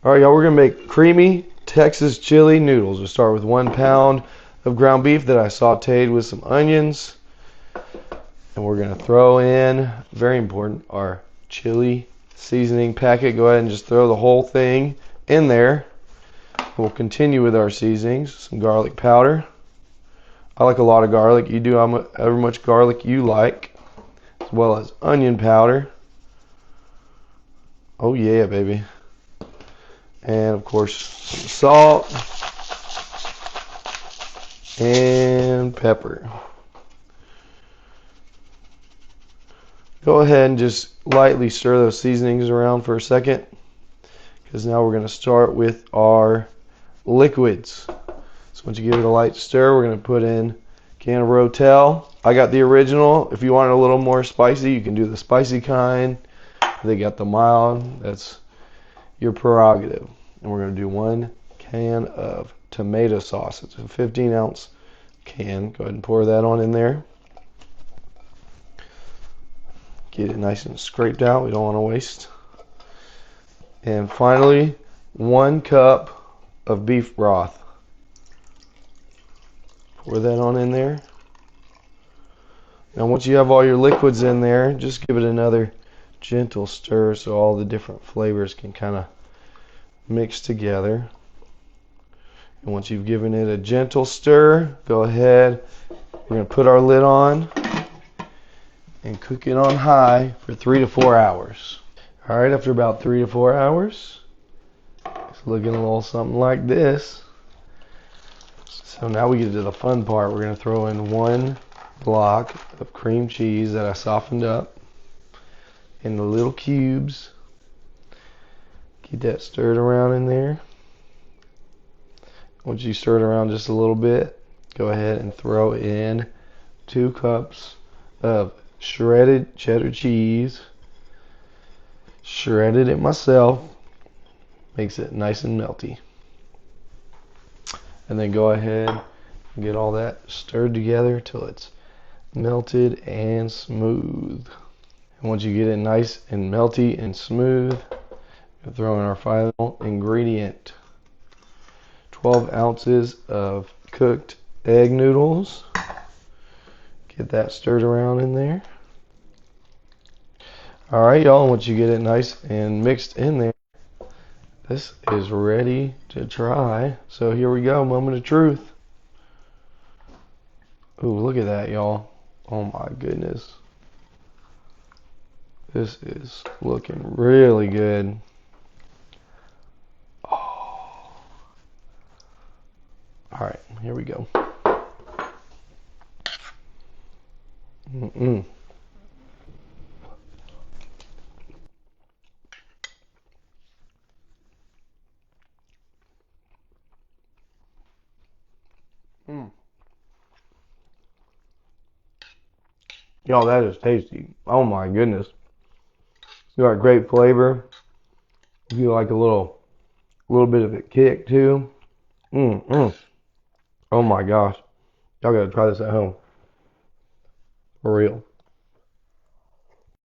All right, y'all, we're gonna make creamy Texas chili noodles. We'll start with 1 pound of ground beef that I sauteed with some onions. And we're gonna throw in, very important, our chili seasoning packet. Go ahead and just throw the whole thing in there. We'll continue with our seasonings. Some garlic powder. I like a lot of garlic. You do however much garlic you like, as well as onion powder. Oh yeah, baby. And of course, some salt and pepper. Go ahead and just lightly stir those seasonings around for a second, because now we're going to start with our liquids. So once you give it a light stir, we're going to put in a can of Rotel. I got the original. If you want it a little more spicy, you can do the spicy kind. They got the mild. That's your prerogative. And we're going to do 1 can of tomato sauce. It's a 15-ounce can. Go ahead and pour that on in there. Get it nice and scraped out. We don't want to waste. And finally, 1 cup of beef broth. Pour that on in there. Now once you have all your liquids in there, just give it another gentle stir so all the different flavors can kind of mix together. And once you've given it a gentle stir, go ahead. We're going to put our lid on and cook it on high for 3 to 4 hours. All right, after about 3 to 4 hours, it's looking a little something like this. So now we get to the fun part. We're going to throw in 1 block of cream cheese that I softened up into little cubes. Get that stirred around in there. Once you stir it around just a little bit, go ahead and throw in 2 cups of shredded cheddar cheese. Shredded it myself. Makes it nice and melty. And then go ahead and get all that stirred together till it's melted and smooth. And once you get it nice and melty and smooth, we'll throw in our final ingredient. 12 ounces of cooked egg noodles. Get that stirred around in there. All right, y'all, once you get it nice and mixed in there, this is ready to try. So here we go, moment of truth. Ooh, look at that, y'all. Oh my goodness. This is looking really good. Oh. All right, here we go. Mm-mm. Y'all, that is tasty. Oh my goodness. It's got great flavor. You like a little bit of a kick too. Oh my gosh. Y'all gotta try this at home. For real.